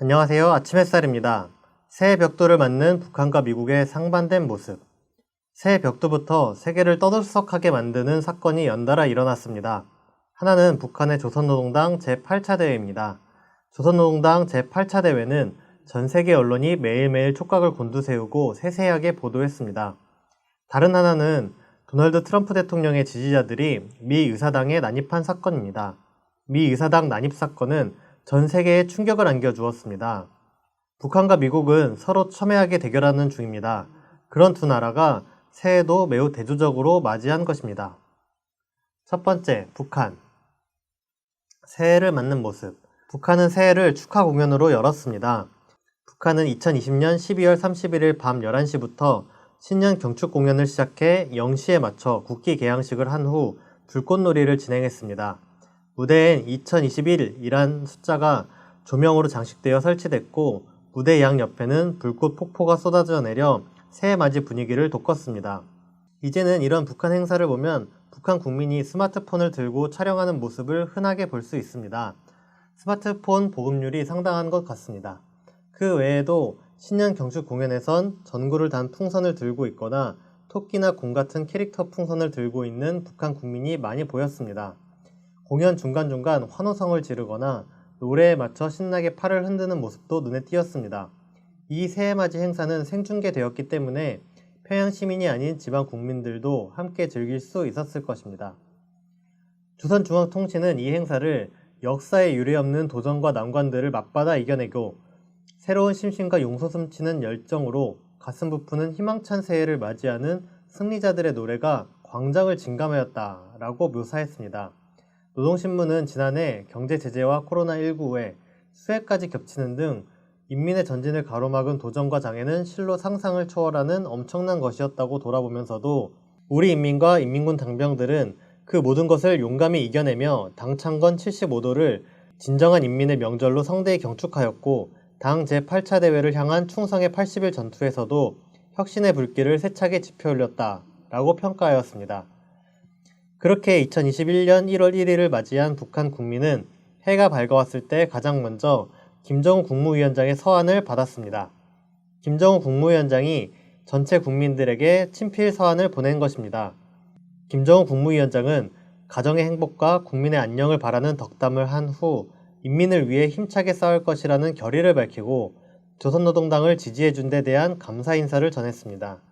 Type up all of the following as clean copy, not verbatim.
안녕하세요. 아침 햇살입니다. 새해 벽두를 맞는 북한과 미국의 상반된 모습. 새해 벽두부터 세계를 떠들썩하게 만드는 사건이 연달아 일어났습니다. 하나는 북한의 조선노동당 제8차 대회입니다. 조선노동당 제8차 대회는 전 세계 언론이 매일매일 촉각을 곤두세우고 세세하게 보도했습니다. 다른 하나는 도널드 트럼프 대통령의 지지자들이 미 의사당에 난입한 사건입니다. 미 의사당 난입 사건은 전 세계에 충격을 안겨주었습니다. 북한과 미국은 서로 첨예하게 대결하는 중입니다. 그런 두 나라가 새해도 매우 대조적으로 맞이한 것입니다. 첫 번째, 북한. 새해를 맞는 모습. 북한은 새해를 축하 공연으로 열었습니다. 북한은 2020년 12월 31일 밤 11시부터 신년 경축 공연을 시작해 0시에 맞춰 국기 개양식을 한 후 불꽃놀이를 진행했습니다. 무대엔 2021이란 숫자가 조명으로 장식되어 설치됐고 무대 양 옆에는 불꽃 폭포가 쏟아져 내려 새해 맞이 분위기를 돋궜습니다. 이제는 이런 북한 행사를 보면 북한 국민이 스마트폰을 들고 촬영하는 모습을 흔하게 볼 수 있습니다. 스마트폰 보급률이 상당한 것 같습니다. 그 외에도 신년 경축 공연에선 전구를 단 풍선을 들고 있거나 토끼나 공 같은 캐릭터 풍선을 들고 있는 북한 국민이 많이 보였습니다. 공연 중간중간 환호성을 지르거나 노래에 맞춰 신나게 팔을 흔드는 모습도 눈에 띄었습니다. 이 새해맞이 행사는 생중계되었기 때문에 평양 시민이 아닌 지방 국민들도 함께 즐길 수 있었을 것입니다. 조선중앙통신은 이 행사를 역사에 유례없는 도전과 난관들을 맞받아 이겨내고 새로운 심신과 용솟음치는 열정으로 가슴 부푸는 희망찬 새해를 맞이하는 승리자들의 노래가 광장을 진감하였다라고 묘사했습니다. 노동신문은 지난해 경제 제재와 코로나19 후에 수해까지 겹치는 등 인민의 전진을 가로막은 도전과 장애는 실로 상상을 초월하는 엄청난 것이었다고 돌아보면서도 우리 인민과 인민군 당병들은 그 모든 것을 용감히 이겨내며 당 창건 75도를 진정한 인민의 명절로 성대히 경축하였고 당 제8차 대회를 향한 충성의 80일 전투에서도 혁신의 불길을 세차게 지펴올렸다라고 평가하였습니다. 그렇게 2021년 1월 1일을 맞이한 북한 국민은 해가 밝아왔을 때 가장 먼저 김정은 국무위원장의 서한을 받았습니다. 김정은 국무위원장이 전체 국민들에게 친필 서한을 보낸 것입니다. 김정은 국무위원장은 가정의 행복과 국민의 안녕을 바라는 덕담을 한 후 인민을 위해 힘차게 싸울 것이라는 결의를 밝히고 조선노동당을 지지해준 데 대한 감사 인사를 전했습니다.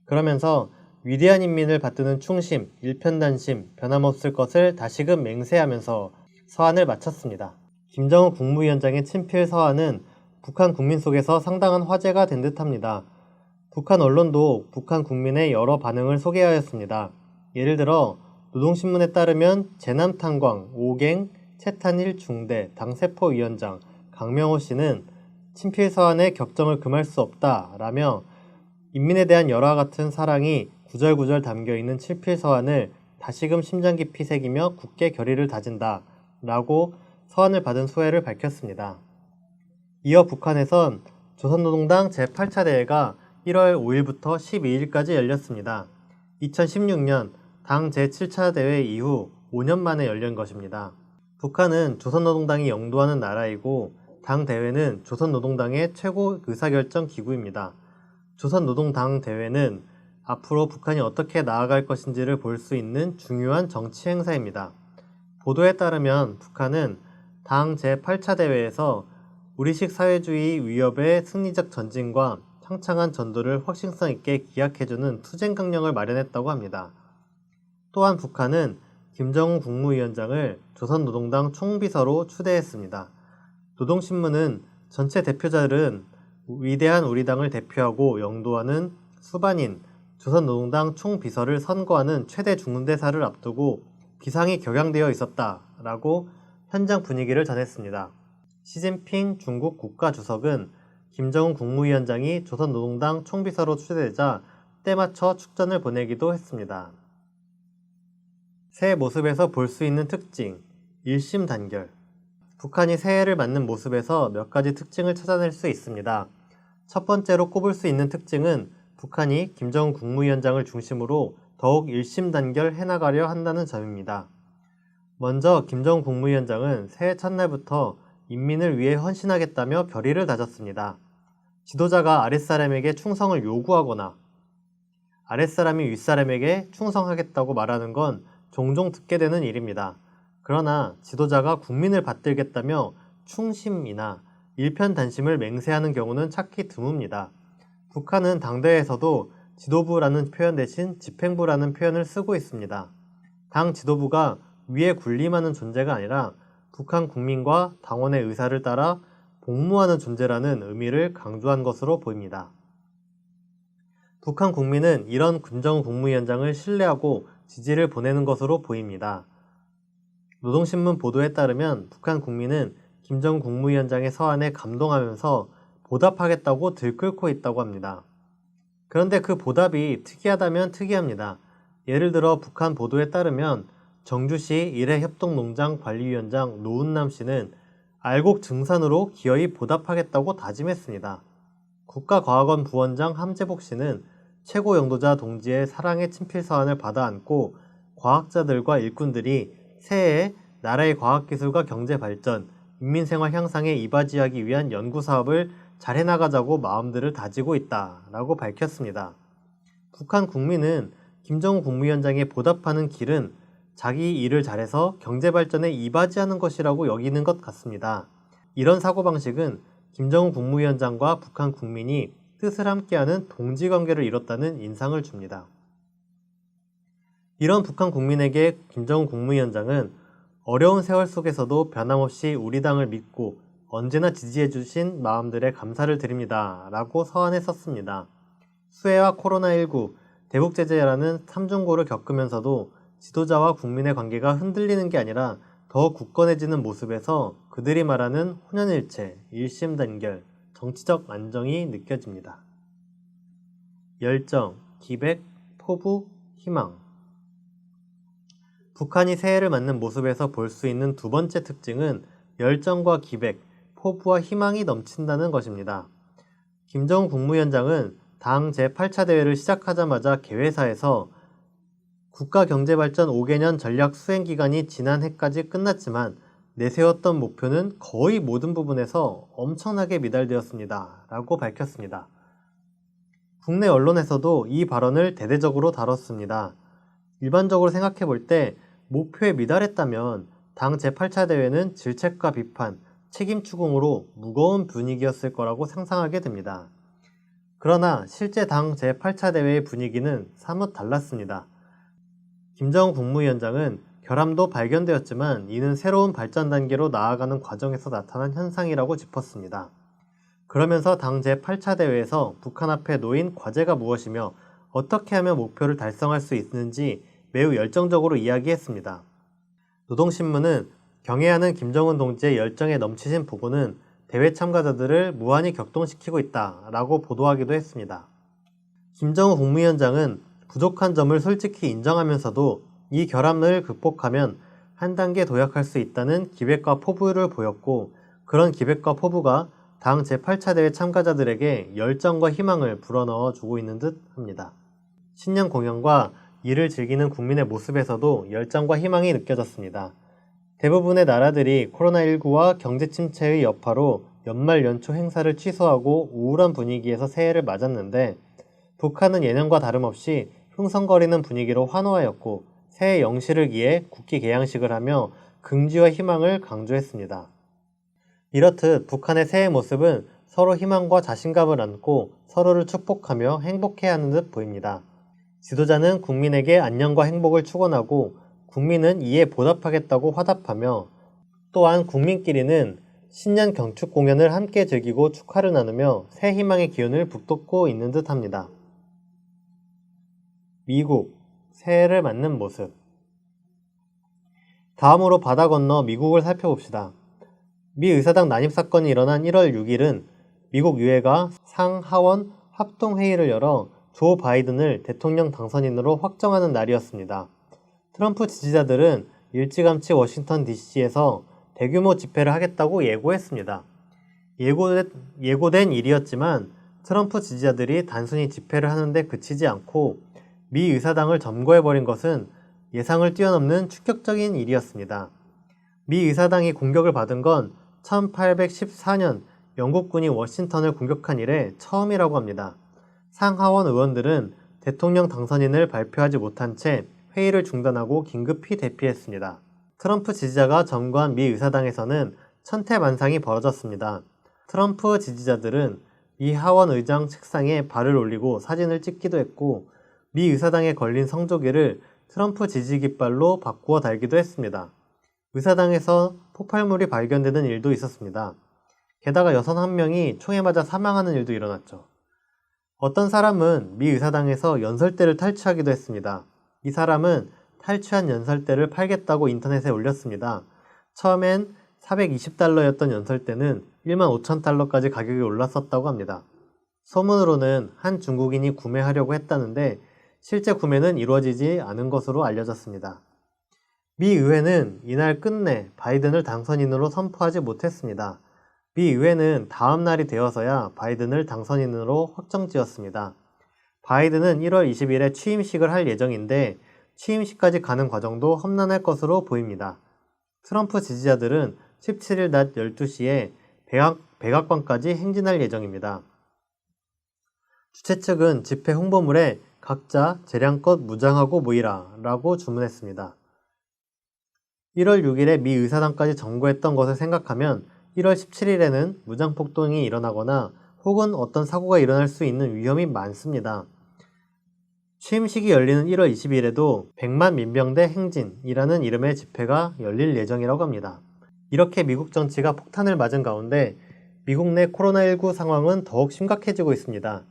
그러면서 위대한 인민을 받드는 충심, 일편단심, 변함없을 것을 다시금 맹세하면서 서한을 마쳤습니다. 김정은 국무위원장의 친필 서한은 북한 국민 속에서 상당한 화제가 된 듯합니다. 북한 언론도 북한 국민의 여러 반응을 소개하였습니다. 예를 들어 노동신문에 따르면 제남탄광, 오갱, 채탄일 중대 당세포위원장 강명호 씨는 친필 서한의 격정을 금할 수 없다라며 인민에 대한 열화 같은 사랑이 구절구절 담겨있는 친필 서한을 다시금 심장 깊이 새기며 굳게 결의를 다진다 라고 서한을 받은 소회를 밝혔습니다. 이어 북한에선 조선노동당 제8차 대회가 1월 5일부터 12일까지 열렸습니다. 2016년 당 제7차 대회 이후 5년 만에 열린 것입니다. 북한은 조선노동당이 영도하는 나라이고 당 대회는 조선노동당의 최고 의사결정 기구입니다. 조선노동당 대회는 앞으로 북한이 어떻게 나아갈 것인지를 볼 수 있는 중요한 정치 행사입니다. 보도에 따르면 북한은 당 제8차 대회에서 우리식 사회주의 위협의 승리적 전진과 창창한 전도를 확신성 있게 기약해주는 투쟁 강령을 마련했다고 합니다. 또한 북한은 김정은 국무위원장을 조선노동당 총비서로 추대했습니다. 노동신문은 전체 대표자들은 위대한 우리 당을 대표하고 영도하는 수반인 조선노동당 총비서를 선거하는 최대 중대사를 앞두고 비상이 격양되어 있었다라고 현장 분위기를 전했습니다. 시진핑 중국 국가주석은 김정은 국무위원장이 조선노동당 총비서로 추대되자 때맞춰 축전을 보내기도 했습니다. 새해 모습에서 볼 수 있는 특징, 일심단결. 북한이 새해를 맞는 모습에서 몇 가지 특징을 찾아낼 수 있습니다. 첫 번째로 꼽을 수 있는 특징은 북한이 김정은 국무위원장을 중심으로 더욱 일심단결 해나가려 한다는 점입니다. 먼저 김정은 국무위원장은 새해 첫날부터 인민을 위해 헌신하겠다며 결의를 다졌습니다. 지도자가 아랫사람에게 충성을 요구하거나 아랫사람이 윗사람에게 충성하겠다고 말하는 건 종종 듣게 되는 일입니다. 그러나 지도자가 국민을 받들겠다며 충심이나 일편단심을 맹세하는 경우는 찾기 드뭅니다. 북한은 당대에서도 지도부라는 표현 대신 집행부라는 표현을 쓰고 있습니다. 당 지도부가 위에 군림하는 존재가 아니라 북한 국민과 당원의 의사를 따라 복무하는 존재라는 의미를 강조한 것으로 보입니다. 북한 국민은 이런 김정은 국무위원장을 신뢰하고 지지를 보내는 것으로 보입니다. 노동신문 보도에 따르면 북한 국민은 김정은 국무위원장의 서한에 감동하면서 보답하겠다고 들끓고 있다고 합니다. 그런데 그 보답이 특이하다면 특이합니다. 예를 들어 북한 보도에 따르면 정주시 일해협동농장 관리위원장 노은남 씨는 알곡 증산으로 기어이 보답하겠다고 다짐했습니다. 국가과학원 부원장 함재복 씨는 최고 영도자 동지의 사랑의 친필 서한을 받아 안고 과학자들과 일꾼들이 새해에 나라의 과학기술과 경제발전, 인민생활 향상에 이바지하기 위한 연구사업을 잘 해나가자고 마음들을 다지고 있다라고 밝혔습니다. 북한 국민은 김정은 국무위원장에 보답하는 길은 자기 일을 잘해서 경제발전에 이바지하는 것이라고 여기는 것 같습니다. 이런 사고방식은 김정은 국무위원장과 북한 국민이 뜻을 함께하는 동지관계를 이뤘다는 인상을 줍니다. 이런 북한 국민에게 김정은 국무위원장은 어려운 세월 속에서도 변함없이 우리 당을 믿고 언제나 지지해 주신 마음들에 감사를 드립니다. 라고 서한에 썼습니다. 수해와 코로나19, 대북제재라는 삼중고를 겪으면서도 지도자와 국민의 관계가 흔들리는 게 아니라 더 굳건해지는 모습에서 그들이 말하는 혼연일체, 일심단결, 정치적 안정이 느껴집니다. 열정, 기백, 포부, 희망. 북한이 새해를 맞는 모습에서 볼 수 있는 두 번째 특징은 열정과 기백, 포부와 희망이 넘친다는 것입니다. 김정은 국무위원장은 당 제8차 대회를 시작하자마자 개회사에서 국가경제발전 5개년 전략 수행기간이 지난 해까지 끝났지만 내세웠던 목표는 거의 모든 부분에서 엄청나게 미달되었습니다. 라고 밝혔습니다. 국내 언론에서도 이 발언을 대대적으로 다뤘습니다. 일반적으로 생각해 볼 때 목표에 미달했다면 당 제8차 대회는 질책과 비판, 책임 추궁으로 무거운 분위기였을 거라고 상상하게 됩니다. 그러나 실제 당 제8차 대회의 분위기는 사뭇 달랐습니다. 김정은 국무위원장은 결함도 발견되었지만 이는 새로운 발전 단계로 나아가는 과정에서 나타난 현상이라고 짚었습니다. 그러면서 당 제8차 대회에서 북한 앞에 놓인 과제가 무엇이며 어떻게 하면 목표를 달성할 수 있는지 매우 열정적으로 이야기했습니다. 노동신문은 경애하는 김정은 동지의 열정에 넘치신 부고는 대회 참가자들을 무한히 격동시키고 있다라고 보도하기도 했습니다. 김정은 국무위원장은 부족한 점을 솔직히 인정하면서도 이 결함을 극복하면 한 단계 도약할 수 있다는 기백과 포부를 보였고 그런 기백과 포부가 당 제8차 대회 참가자들에게 열정과 희망을 불어넣어 주고 있는 듯 합니다. 신년 공연과 이를 즐기는 국민의 모습에서도 열정과 희망이 느껴졌습니다. 대부분의 나라들이 코로나19와 경제 침체의 여파로 연말 연초 행사를 취소하고 우울한 분위기에서 새해를 맞았는데 북한은 예년과 다름없이 흥성거리는 분위기로 환호하였고 새해 영시를 기해 국기 개양식을 하며 긍지와 희망을 강조했습니다. 이렇듯 북한의 새해 모습은 서로 희망과 자신감을 안고 서로를 축복하며 행복해하는 듯 보입니다. 지도자는 국민에게 안녕과 행복을 축원하고 국민은 이에 보답하겠다고 화답하며 또한 국민끼리는 신년 경축 공연을 함께 즐기고 축하를 나누며 새 희망의 기운을 북돋고 있는 듯 합니다. 미국, 새해를 맞는 모습. 다음으로 바다 건너 미국을 살펴봅시다. 미 의사당 난입 사건이 일어난 1월 6일은 미국 의회가 상하원 합동회의를 열어 조 바이든을 대통령 당선인으로 확정하는 날이었습니다. 트럼프 지지자들은 일찌감치 워싱턴 DC에서 대규모 집회를 하겠다고 예고했습니다. 예고된 일이었지만 트럼프 지지자들이 단순히 집회를 하는데 그치지 않고 미 의사당을 점거해버린 것은 예상을 뛰어넘는 충격적인 일이었습니다. 미 의사당이 공격을 받은 건 1814년 영국군이 워싱턴을 공격한 이래 처음이라고 합니다. 상하원 의원들은 대통령 당선인을 발표하지 못한 채 회의를 중단하고 긴급히 대피했습니다. 트럼프 지지자가 점거한 미 의사당에서는 천태만상이 벌어졌습니다. 트럼프 지지자들은 미 하원 의장 책상에 발을 올리고 사진을 찍기도 했고, 미 의사당에 걸린 성조기를 트럼프 지지 깃발로 바꾸어 달기도 했습니다. 의사당에서 폭발물이 발견되는 일도 있었습니다. 게다가 여성 한 명이 총에 맞아 사망하는 일도 일어났죠. 어떤 사람은 미 의사당에서 연설대를 탈취하기도 했습니다. 이 사람은 탈취한 연설대를 팔겠다고 인터넷에 올렸습니다. 처음엔 420달러였던 연설대는 15,000달러까지 가격이 올랐었다고 합니다. 소문으로는 한 중국인이 구매하려고 했다는데 실제 구매는 이루어지지 않은 것으로 알려졌습니다. 미 의회는 이날 끝내 바이든을 당선인으로 선포하지 못했습니다. 미 의회는 다음 날이 되어서야 바이든을 당선인으로 확정지었습니다. 바이든은 1월 20일에 취임식을 할 예정인데 취임식까지 가는 과정도 험난할 것으로 보입니다. 트럼프 지지자들은 17일 낮 12시에 백악관까지 행진할 예정입니다. 주최 측은 집회 홍보물에 각자 재량껏 무장하고 모이라 라고 주문했습니다. 1월 6일에 미 의사당까지 점거했던 것을 생각하면 1월 17일에는 무장폭동이 일어나거나 혹은 어떤 사고가 일어날 수 있는 위험이 많습니다. 취임식이 열리는 1월 20일에도 100만 민병대 행진이라는 이름의 집회가 열릴 예정이라고 합니다. 이렇게 미국 정치가 폭탄을 맞은 가운데 미국 내 코로나19 상황은 더욱 심각해지고 있습니다.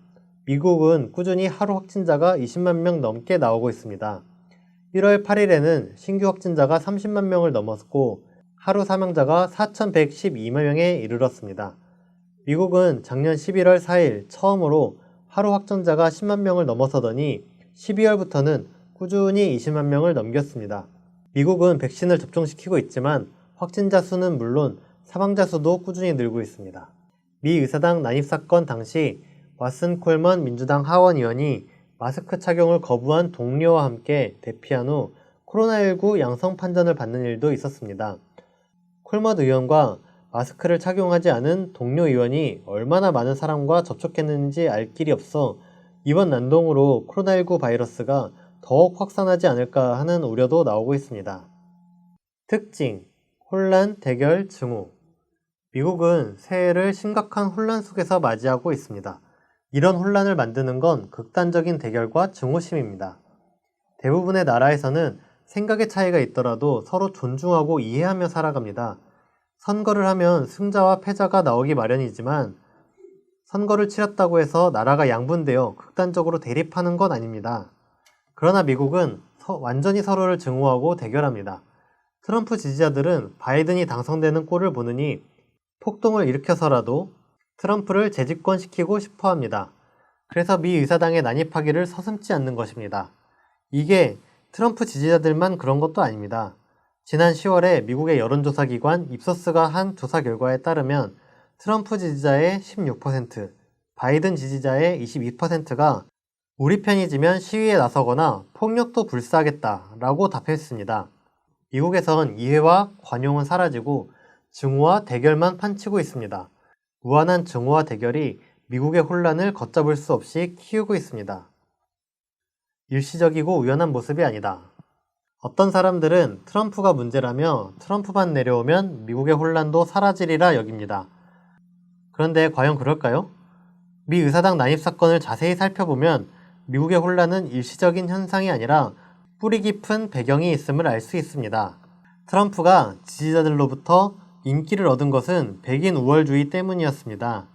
미국은 꾸준히 하루 확진자가 20만 명 넘게 나오고 있습니다. 1월 8일에는 신규 확진자가 30만 명을 넘었고 하루 사망자가 4,112만 명에 이르렀습니다. 미국은 작년 11월 4일 처음으로 하루 확진자가 10만 명을 넘어서더니 12월부터는 꾸준히 20만 명을 넘겼습니다. 미국은 백신을 접종시키고 있지만 확진자 수는 물론 사망자 수도 꾸준히 늘고 있습니다. 미 의사당 난입사건 당시 왓슨 콜먼 민주당 하원 의원이 마스크 착용을 거부한 동료와 함께 대피한 후 코로나19 양성 판정을 받는 일도 있었습니다. 콜먼 의원과 마스크를 착용하지 않은 동료 의원이 얼마나 많은 사람과 접촉했는지 알 길이 없어 이번 난동으로 코로나19 바이러스가 더욱 확산하지 않을까 하는 우려도 나오고 있습니다. 특징, 혼란, 대결, 증오. 미국은 새해를 심각한 혼란 속에서 맞이하고 있습니다. 이런 혼란을 만드는 건 극단적인 대결과 증오심입니다. 대부분의 나라에서는 생각의 차이가 있더라도 서로 존중하고 이해하며 살아갑니다. 선거를 하면 승자와 패자가 나오기 마련이지만 선거를 치렀다고 해서 나라가 양분되어 극단적으로 대립하는 건 아닙니다. 그러나 미국은 완전히 서로를 증오하고 대결합니다. 트럼프 지지자들은 바이든이 당선되는 꼴을 보느니 폭동을 일으켜서라도 트럼프를 재집권시키고 싶어 합니다. 그래서 미 의사당에 난입하기를 서슴지 않는 것입니다. 이게 트럼프 지지자들만 그런 것도 아닙니다. 지난 10월에 미국의 여론조사 기관 입소스가 한 조사 결과에 따르면 트럼프 지지자의 16%, 바이든 지지자의 22%가 우리 편이 지면 시위에 나서거나 폭력도 불사하겠다라고 답했습니다. 미국에선 이해와 관용은 사라지고 증오와 대결만 판치고 있습니다. 무한한 증오와 대결이 미국의 혼란을 걷잡을 수 없이 키우고 있습니다. 일시적이고 우연한 모습이 아니다. 어떤 사람들은 트럼프가 문제라며 트럼프만 내려오면 미국의 혼란도 사라지리라 여깁니다. 그런데 과연 그럴까요? 미 의사당 난입 사건을 자세히 살펴보면 미국의 혼란은 일시적인 현상이 아니라 뿌리 깊은 배경이 있음을 알 수 있습니다. 트럼프가 지지자들로부터 인기를 얻은 것은 백인 우월주의 때문이었습니다.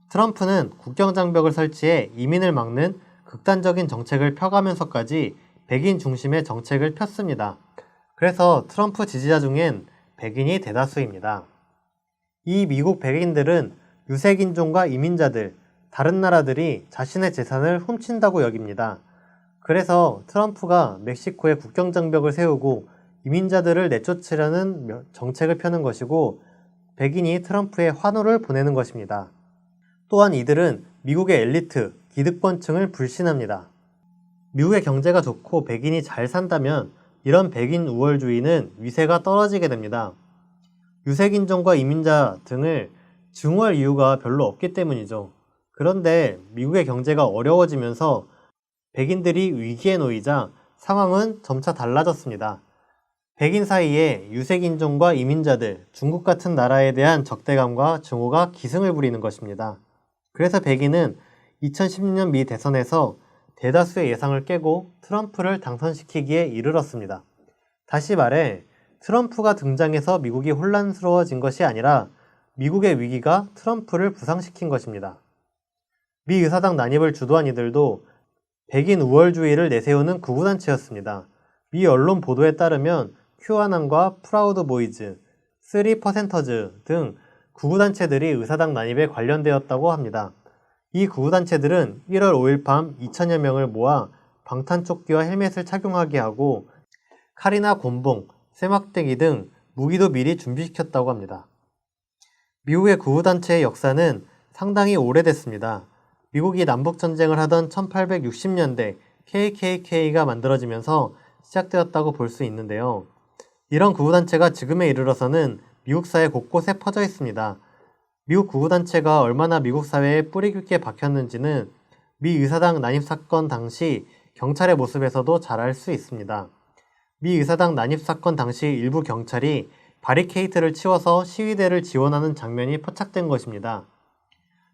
트럼프는 국경장벽을 설치해 이민을 막는 극단적인 정책을 펴가면서까지 백인 중심의 정책을 폈습니다. 그래서 트럼프 지지자 중엔 백인이 대다수입니다. 이 미국 백인들은 유색인종과 이민자들, 다른 나라들이 자신의 재산을 훔친다고 여깁니다. 그래서 트럼프가 멕시코에 국경장벽을 세우고 이민자들을 내쫓으려는 정책을 펴는 것이고 백인이 트럼프에 환호를 보내는 것입니다. 또한 이들은 미국의 엘리트, 기득권층을 불신합니다. 미국의 경제가 좋고 백인이 잘 산다면 이런 백인 우월주의는 위세가 떨어지게 됩니다. 유색인종과 이민자 등을 증오할 이유가 별로 없기 때문이죠. 그런데 미국의 경제가 어려워지면서 백인들이 위기에 놓이자 상황은 점차 달라졌습니다. 백인 사이에 유색인종과 이민자들, 중국 같은 나라에 대한 적대감과 증오가 기승을 부리는 것입니다. 그래서 백인은 2016년 미 대선에서 대다수의 예상을 깨고 트럼프를 당선시키기에 이르렀습니다. 다시 말해 트럼프가 등장해서 미국이 혼란스러워진 것이 아니라 미국의 위기가 트럼프를 부상시킨 것입니다. 미 의사당 난입을 주도한 이들도 백인 우월주의를 내세우는 극우단체였습니다. 미 언론 보도에 따르면 큐아난과 프라우드 보이즈, 3%즈 등 극우단체들이 의사당 난입에 관련되었다고 합니다. 이 극우단체들은 1월 5일 밤 2천여 명을 모아 방탄조끼와 헬멧을 착용하게 하고 칼이나 곤봉, 쇠막대기 등 무기도 미리 준비시켰다고 합니다. 미국의 극우단체의 역사는 상당히 오래됐습니다. 미국이 남북전쟁을 하던 1860년대 KKK가 만들어지면서 시작되었다고 볼 수 있는데요. 이런 극우단체가 지금에 이르러서는 미국 사회 곳곳에 퍼져 있습니다. 미국 극우단체가 얼마나 미국 사회에 뿌리 깊게 박혔는지는 미 의사당 난입사건 당시 경찰의 모습에서도 잘 알 수 있습니다. 미 의사당 난입사건 당시 일부 경찰이 바리케이트를 치워서 시위대를 지원하는 장면이 포착된 것입니다.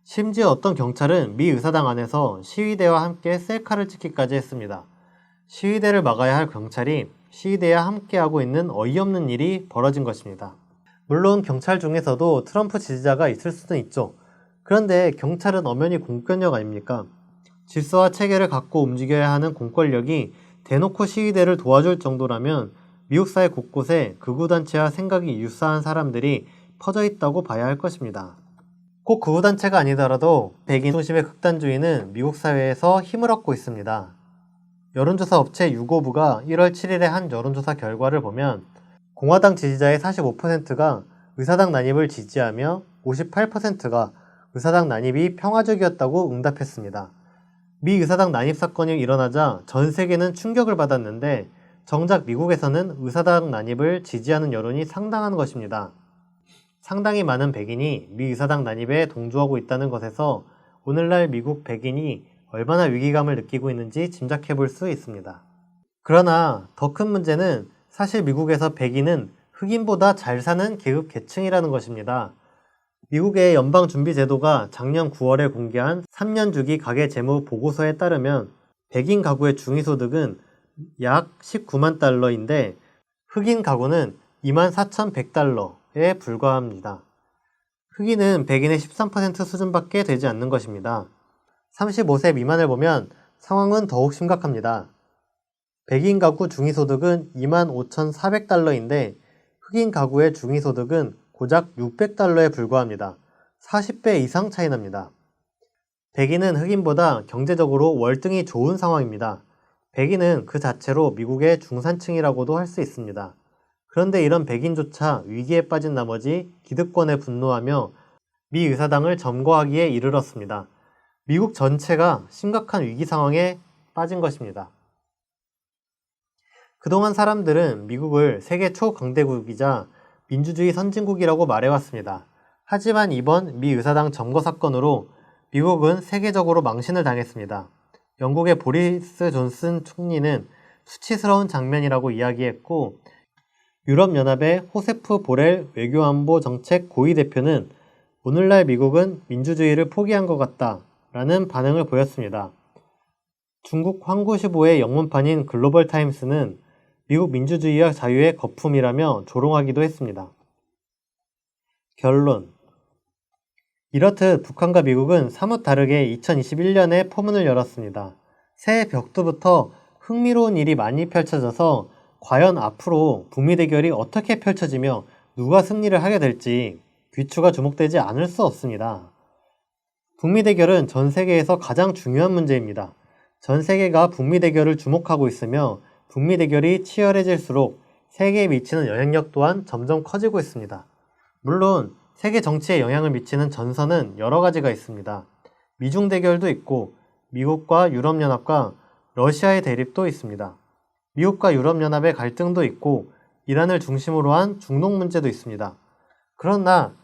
심지어 어떤 경찰은 미 의사당 안에서 시위대와 함께 셀카를 찍기까지 했습니다. 시위대를 막아야 할 경찰이 시위대와 함께하고 있는 어이없는 일이 벌어진 것입니다. 물론 경찰 중에서도 트럼프 지지자가 있을 수는 있죠. 그런데 경찰은 엄연히 공권력 아닙니까? 질서와 체계를 갖고 움직여야 하는 공권력이 대놓고 시위대를 도와줄 정도라면 미국 사회 곳곳에 극우단체와 생각이 유사한 사람들이 퍼져 있다고 봐야 할 것입니다. 꼭 극우단체가 아니더라도 백인 중심의 극단주의는 미국 사회에서 힘을 얻고 있습니다. 여론조사 업체 유고브가 1월 7일에 한 여론조사 결과를 보면 공화당 지지자의 45%가 의사당 난입을 지지하며 58%가 의사당 난입이 평화적이었다고 응답했습니다. 미 의사당 난입 사건이 일어나자 전 세계는 충격을 받았는데 정작 미국에서는 의사당 난입을 지지하는 여론이 상당한 것입니다. 상당히 많은 백인이 미 의사당 난입에 동조하고 있다는 것에서 오늘날 미국 백인이 얼마나 위기감을 느끼고 있는지 짐작해 볼 수 있습니다. 그러나 더 큰 문제는 사실 미국에서 백인은 흑인보다 잘 사는 계급 계층이라는 것입니다. 미국의 연방준비제도가 작년 9월에 공개한 3년 주기 가계재무 보고서에 따르면 백인 가구의 중위소득은 약 19만 달러인데 흑인 가구는 24,100달러에 불과합니다. 흑인은 백인의 13% 수준밖에 되지 않는 것입니다. 35세 미만을 보면 상황은 더욱 심각합니다. 백인 가구 중위소득은 25,400달러인데 흑인 가구의 중위소득은 고작 600달러에 불과합니다. 40배 이상 차이 납니다. 백인은 흑인보다 경제적으로 월등히 좋은 상황입니다. 백인은 그 자체로 미국의 중산층이라고도 할 수 있습니다. 그런데 이런 백인조차 위기에 빠진 나머지 기득권에 분노하며 미 의사당을 점거하기에 이르렀습니다. 미국 전체가 심각한 위기 상황에 빠진 것입니다. 그동안 사람들은 미국을 세계 초강대국이자 민주주의 선진국이라고 말해왔습니다. 하지만 이번 미 의사당 점거 사건으로 미국은 세계적으로 망신을 당했습니다. 영국의 보리스 존슨 총리는 수치스러운 장면이라고 이야기했고 유럽연합의 호세프 보렐 외교안보 정책 고위 대표는 오늘날 미국은 민주주의를 포기한 것 같다 라는 반응을 보였습니다. 중국 황구시보의 영문판인 글로벌타임스는 미국 민주주의와 자유의 거품이라며 조롱하기도 했습니다. 결론. 이렇듯 북한과 미국은 사뭇 다르게 2021년에 포문을 열었습니다. 새해 벽두부터 흥미로운 일이 많이 펼쳐져서 과연 앞으로 북미 대결이 어떻게 펼쳐지며 누가 승리를 하게 될지 귀추가 주목되지 않을 수 없습니다. 북미 대결은 전 세계에서 가장 중요한 문제입니다. 전 세계가 북미 대결을 주목하고 있으며 북미 대결이 치열해질수록 세계에 미치는 영향력 또한 점점 커지고 있습니다. 물론 세계 정치에 영향을 미치는 전선은 여러 가지가 있습니다. 미중 대결도 있고 미국과 유럽연합과 러시아의 대립도 있습니다. 미국과 유럽연합의 갈등도 있고 이란을 중심으로 한 중동 문제도 있습니다. 그러나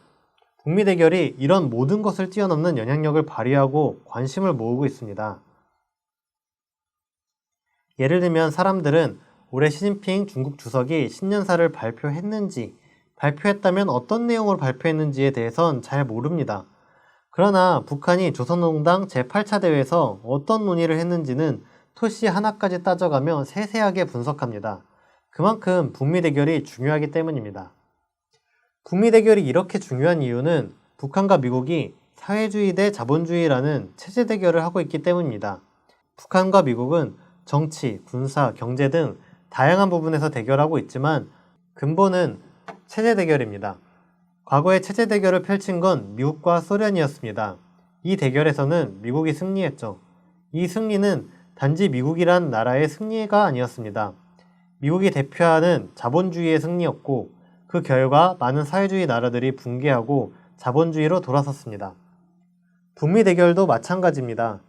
북미 대결이 이런 모든 것을 뛰어넘는 영향력을 발휘하고 관심을 모으고 있습니다. 예를 들면 사람들은 올해 시진핑 중국 주석이 신년사를 발표했는지, 발표했다면 어떤 내용으로 발표했는지에 대해선 잘 모릅니다. 그러나 북한이 조선노동당 제8차 대회에서 어떤 논의를 했는지는 토시 하나까지 따져가며 세세하게 분석합니다. 그만큼 북미 대결이 중요하기 때문입니다. 북미 대결이 이렇게 중요한 이유는 북한과 미국이 사회주의 대 자본주의라는 체제 대결을 하고 있기 때문입니다. 북한과 미국은 정치, 군사, 경제 등 다양한 부분에서 대결하고 있지만 근본은 체제 대결입니다. 과거에 체제 대결을 펼친 건 미국과 소련이었습니다. 이 대결에서는 미국이 승리했죠. 이 승리는 단지 미국이란 나라의 승리가 아니었습니다. 미국이 대표하는 자본주의의 승리였고 그 결과 많은 사회주의 나라들이 붕괴하고 자본주의로 돌아섰습니다. 북미 대결도 마찬가지입니다.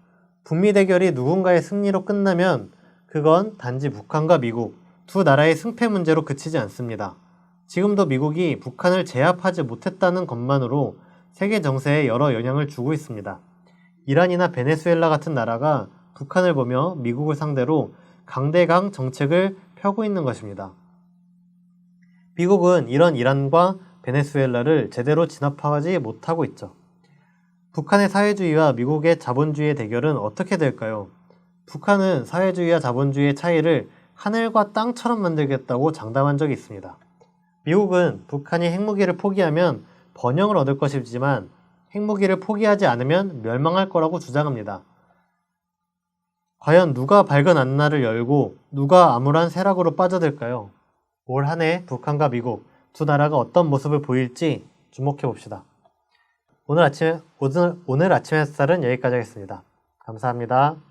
북미 대결이 누군가의 승리로 끝나면 그건 단지 북한과 미국 두 나라의 승패 문제로 그치지 않습니다. 지금도 미국이 북한을 제압하지 못했다는 것만으로 세계 정세에 여러 영향을 주고 있습니다. 이란이나 베네수엘라 같은 나라가 북한을 보며 미국을 상대로 강대강 정책을 펴고 있는 것입니다. 미국은 이런 이란과 베네수엘라를 제대로 진압하지 못하고 있죠. 북한의 사회주의와 미국의 자본주의의 대결은 어떻게 될까요? 북한은 사회주의와 자본주의의 차이를 하늘과 땅처럼 만들겠다고 장담한 적이 있습니다. 미국은 북한이 핵무기를 포기하면 번영을 얻을 것이지만 핵무기를 포기하지 않으면 멸망할 거라고 주장합니다. 과연 누가 밝은 안날을 열고 누가 암울한 쇠락으로 빠져들까요? 올 한 해 북한과 미국 두 나라가 어떤 모습을 보일지 주목해 봅시다. 오늘 아침 햇살은 여기까지 하겠습니다. 감사합니다.